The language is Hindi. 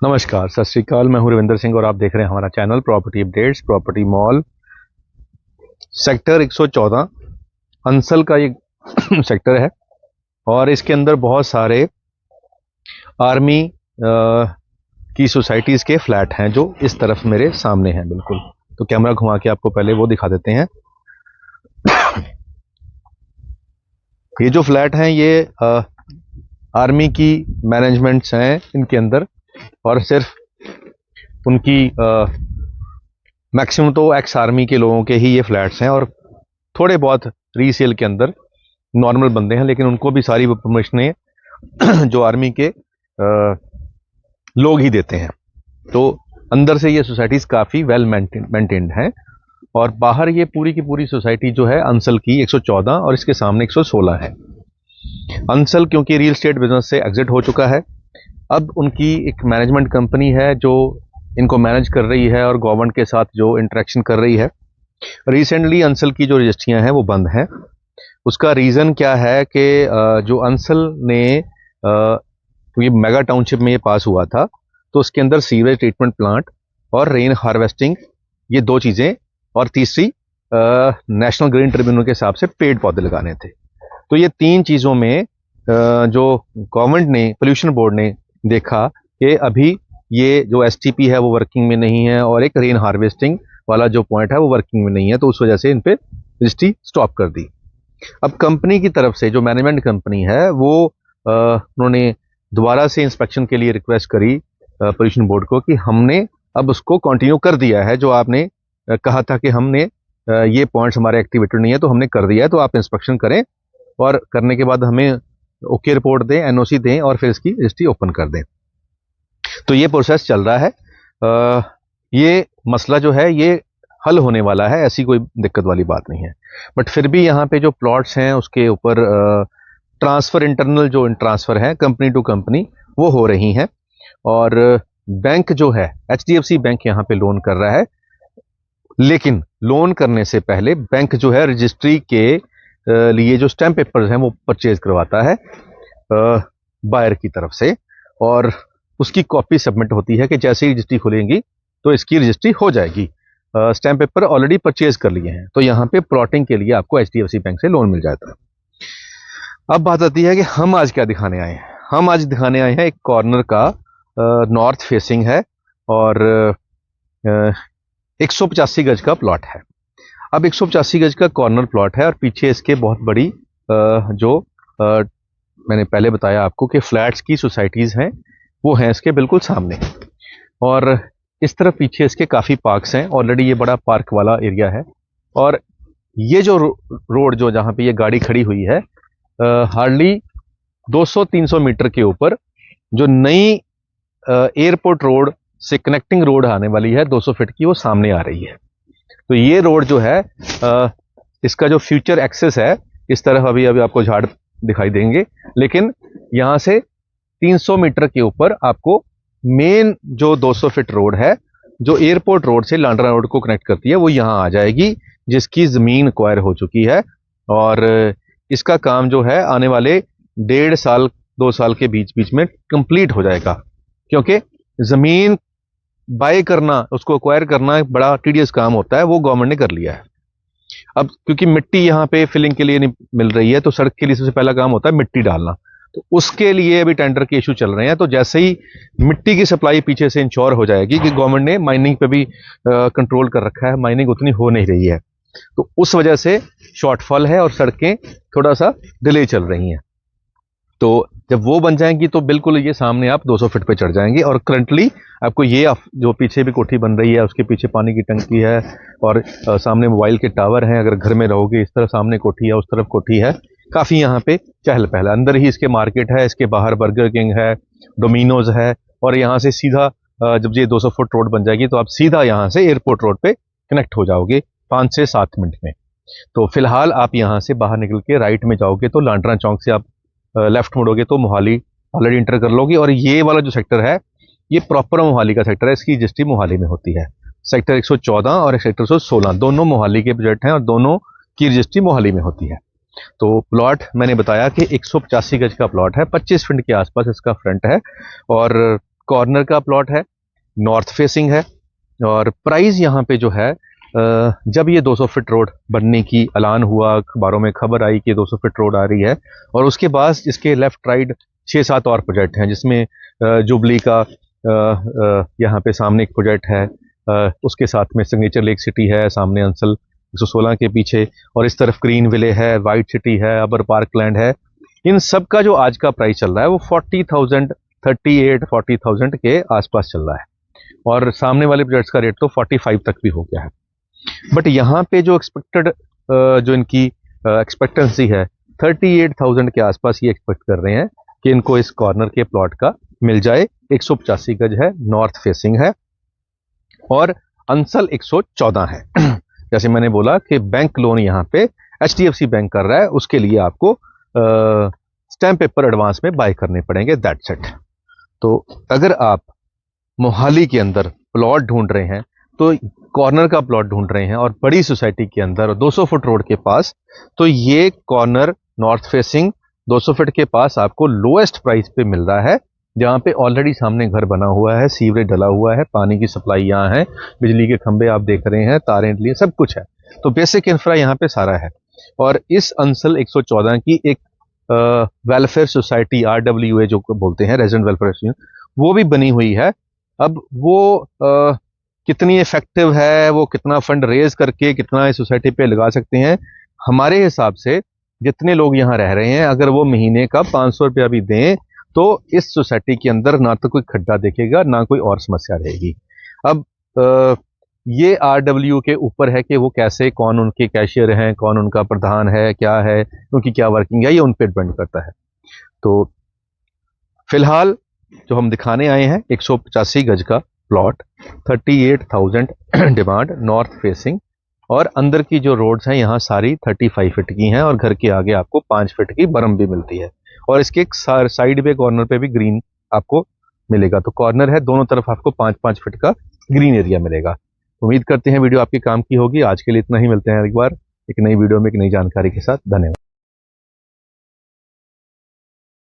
नमस्कार, सत श्री अकाल। मैं हूं रविंदर सिंह और आप देख रहे हैं हमारा channel property updates. Property mall sector 114 Ansal का ये सेक्टर है और इसके अंदर बहुत सारे आर्मी की सोसाइटीज़ के फ्लैट हैं जो इस तरफ मेरे सामने हैं। बिल्कुल, तो कैमरा घुमा के आपको पहले वो दिखा देते हैं। ये जो फ्लैट हैं ये आर्मी की मैनेजमेंट्स हैं इनके अंदर, और सिर्फ उनकी मैक्सिमम तो एक्स आर्मी के लोगों के ही ये फ्लैट्स हैं, और थोड़े बहुत रीसेल के अंदर नॉर्मल बंदे हैं, लेकिन उनको भी सारी परमिशनें जो आर्मी के लोग ही देते हैं। तो अंदर से ये सोसाइटीज़ काफ़ी वेल मेंटेन्ड हैं, और बाहर ये पूरी की पूरी सोसाइटी जो है अंसल की 114 और इसके सामने 116 है। अंसल क्योंकि रियल एस्टेट बिजनेस से एग्जिट हो चुका है, अब उनकी एक मैनेजमेंट कंपनी है जो इनको मैनेज कर रही है और गवर्नमेंट के साथ जो इंटरेक्शन कर रही है। रिसेंटली अंसल की जो रजिस्ट्रियां हैं वो बंद हैं। उसका रीज़न क्या है कि जो अंसल ने ये मेगा टाउनशिप में ये पास हुआ था, तो उसके अंदर सीवेज ट्रीटमेंट प्लांट और रेन हार्वेस्टिंग, ये दो चीज़ें, और तीसरी नेशनल ग्रीन ट्रिब्यूनल के हिसाब से पेड़ पौधे लगाने थे। तो ये तीन चीज़ों में जो गवर्नमेंट ने, पोल्यूशन बोर्ड ने देखा कि अभी ये जो एसटीपी है वो वर्किंग में नहीं है, और एक रेन हार्वेस्टिंग वाला जो पॉइंट है वो वर्किंग में नहीं है, तो उस वजह से इन पे रजिस्ट्री स्टॉप कर दी। अब कंपनी की तरफ से जो मैनेजमेंट कंपनी है वो उन्होंने दोबारा से इंस्पेक्शन के लिए रिक्वेस्ट करी पोल्यूशन बोर्ड को कि हमने अब उसको कंटिन्यू कर दिया है, जो आपने कहा था कि हमने ये पॉइंट्स हमारे एक्टिवेटेड नहीं है तो हमने कर दिया है, तो आप इंस्पेक्शन करें और करने के बाद हमें ओके रिपोर्ट दें, एनओसी दें, और फिर इसकी रजिस्ट्री ओपन कर दें। तो ये प्रोसेस चल रहा है। ये मसला जो है ये हल होने वाला है, ऐसी कोई दिक्कत वाली बात नहीं है। बट फिर भी यहाँ पे जो प्लॉट्स हैं उसके ऊपर ट्रांसफ़र, इंटरनल जो ट्रांसफ़र है कंपनी टू कंपनी, वो हो रही हैं। और बैंक जो है HDFC बैंक यहाँ पे लोन कर रहा है, लेकिन लोन करने से पहले बैंक जो है रजिस्ट्री के लिए जो स्टैम्प पेपर्स हैं वो परचेज करवाता है बायर की तरफ से, और उसकी कॉपी सबमिट होती है कि जैसे ही रजिस्ट्री खुलेंगी तो इसकी रजिस्ट्री हो जाएगी। स्टैम्प पेपर ऑलरेडी परचेज कर लिए हैं, तो यहाँ पे प्लॉटिंग के लिए आपको HDFC बैंक से लोन मिल जाता है। अब बात आती है कि हम आज क्या दिखाने आए हैं। हम आज दिखाने आए हैं एक कॉर्नर का, नॉर्थ फेसिंग है, और 185 गज का प्लॉट है। अब 185 गज का कॉर्नर प्लॉट है, और पीछे इसके बहुत बड़ी जो मैंने पहले बताया आपको कि फ्लैट्स की सोसाइटीज़ हैं वो हैं इसके बिल्कुल सामने, और इस तरफ पीछे इसके काफ़ी पार्क्स हैं। ऑलरेडी ये बड़ा पार्क वाला एरिया है, और ये जो रोड जो जहाँ पे ये गाड़ी खड़ी हुई है, हार्डली 200-300 मीटर के ऊपर जो नई एयरपोर्ट रोड से कनेक्टिंग रोड आने वाली है 200 फीट की, वो सामने आ रही है। तो ये रोड जो है इसका जो फ्यूचर एक्सेस है, इस तरफ अभी आपको झाड़ दिखाई देंगे, लेकिन यहाँ से 300 मीटर के ऊपर आपको मेन जो 200 फीट रोड है जो एयरपोर्ट रोड से लांड्रा रोड को कनेक्ट करती है, वो यहाँ आ जाएगी, जिसकी ज़मीन एक्वायर हो चुकी है। और इसका काम जो है आने वाले 1.5 साल 2 साल के बीच बीच में कंप्लीट हो जाएगा, क्योंकि ज़मीन बाय करना, उसको एक्वायर करना एक बड़ा टीडियस काम होता है, वो गवर्नमेंट ने कर लिया है। अब क्योंकि मिट्टी यहाँ पे फिलिंग के लिए नहीं मिल रही है, तो सड़क के लिए सबसे पहला काम होता है मिट्टी डालना, तो उसके लिए अभी टेंडर के इशू चल रहे हैं। तो जैसे ही मिट्टी की सप्लाई पीछे से इंश्योर हो जाएगी, कि गवर्नमेंट ने माइनिंग पे भी कंट्रोल कर रखा है, माइनिंग उतनी हो नहीं रही है, तो उस वजह से शॉर्टफॉल है और सड़कें थोड़ा सा डिले चल रही हैं। तो जब वो बन जाएंगी तो बिल्कुल ये सामने आप 200 फीट पे चढ़ जाएंगे। और करंटली आपको ये जो पीछे भी कोठी बन रही है उसके पीछे पानी की टंकी है, और सामने मोबाइल के टावर हैं। अगर घर में रहोगे, इस तरफ सामने कोठी है, उस तरफ कोठी है, काफ़ी यहाँ पे चहल पहल। अंदर ही इसके मार्केट है, इसके बाहर बर्गर किंग है, डोमिनोज है, और यहाँ से सीधा जब ये 200 फुट रोड बन जाएगी तो आप सीधा यहाँ से एयरपोर्ट रोड पे कनेक्ट हो जाओगे 5 से 7 मिनट में। तो फिलहाल आप यहाँ से बाहर निकल के राइट में जाओगे तो लांड्रा चौक से आप लेफ्ट मुड़ोगे तो मोहाली ऑलरेडी इंटर कर लोगे। और ये वाला जो सेक्टर है ये प्रॉपर मोहाली का सेक्टर है, इसकी रजिस्ट्री मोहाली में होती है। सेक्टर 114 और सेक्टर 116 दोनों मोहाली के प्रोजेक्ट हैं, और दोनों की रजिस्ट्री मोहाली में होती है। तो प्लॉट मैंने बताया कि 185 गज का प्लॉट है, 25 फीट के आसपास इसका फ्रंट है, और कॉर्नर का प्लॉट है, नॉर्थ फेसिंग है और प्राइस यहाँ पे जो है जब ये 200 फीट रोड बनने की ऐलान हुआ, अखबारों में खबर आई कि 200 फीट रोड आ रही है और उसके बाद इसके लेफ्ट राइट 6-7 और प्रोजेक्ट हैं जिसमें जुबली का यहाँ पे सामने एक प्रोजेक्ट है, उसके साथ में सिग्नेचर लेक सिटी है, सामने अंसल 116 के पीछे, और इस तरफ ग्रीन विले है, वाइट सिटी है, अबर पार्कलैंड है। इन सब का जो आज का प्राइस चल रहा है वो 40,000 के आसपास चल रहा है और सामने वाले प्रोजेक्ट्स का रेट तो 45 तक भी हो गया है। बट यहाँ पे जो एक्सपेक्टेड जो इनकी एक्सपेक्टेंसी है 38,000 के आसपास ये एक्सपेक्ट कर रहे हैं कि इनको इस कॉर्नर के प्लॉट का मिल जाए। 185 गज है, नॉर्थ फेसिंग है और अंसल 114 है। जैसे मैंने बोला कि बैंक लोन यहाँ पे HDFC बैंक कर रहा है, उसके लिए आपको स्टैम्प पेपर एडवांस में बाय करने पड़ेंगे, दैट्स इट। तो अगर आप मोहाली के अंदर प्लॉट ढूंढ रहे हैं, तो कॉर्नर का प्लॉट ढूंढ रहे हैं और बड़ी सोसाइटी के अंदर 200 फुट रोड के पास, तो ये कॉर्नर नॉर्थ फेसिंग 200 फीट के पास आपको लोएस्ट प्राइस पे मिल रहा है, जहाँ पे ऑलरेडी सामने घर बना हुआ है, सीवरेज डला हुआ है, पानी की सप्लाई यहाँ है, बिजली के खंभे आप देख रहे हैं, तारें डली, सब कुछ है। तो बेसिक इंफ्रा यहाँ पे सारा है। और इस अंसल 114 की एक वेलफेयर सोसाइटी RWA जो बोलते हैं, रेजिडेंट वेलफेयर एसोसिएशन, वो भी बनी हुई है। अब वो कितनी इफेक्टिव है, वो कितना फंड रेज करके कितना इस सोसाइटी पे लगा सकते हैं, हमारे हिसाब से जितने लोग यहाँ रह रहे हैं अगर वो महीने का 500 रुपया भी दें तो इस सोसाइटी के अंदर ना तो कोई खड्डा दिखेगा ना कोई और समस्या रहेगी। अब ये RW के ऊपर है कि वो कैसे, कौन उनके कैशियर हैं, कौन उनका प्रधान है, क्या है, उनकी क्या वर्किंग है, ये उन पर डिपेंड करता है। तो फिलहाल जो हम दिखाने आए हैं 185 गज का प्लॉट, 38,000 डिमांड, नॉर्थ फेसिंग, और अंदर की जो रोड्स हैं यहाँ सारी 35 फीट की हैं और घर के आगे आपको 5 फीट की बरम भी मिलती है और इसके एक साइड पे कॉर्नर पे भी ग्रीन आपको मिलेगा। तो कॉर्नर है, दोनों तरफ आपको 5-5 फीट का ग्रीन एरिया मिलेगा। उम्मीद करते हैं वीडियो आपके काम की होगी। आज के लिए इतना ही, मिलते हैं एक बार एक नई वीडियो में एक नई जानकारी के साथ। धन्यवाद।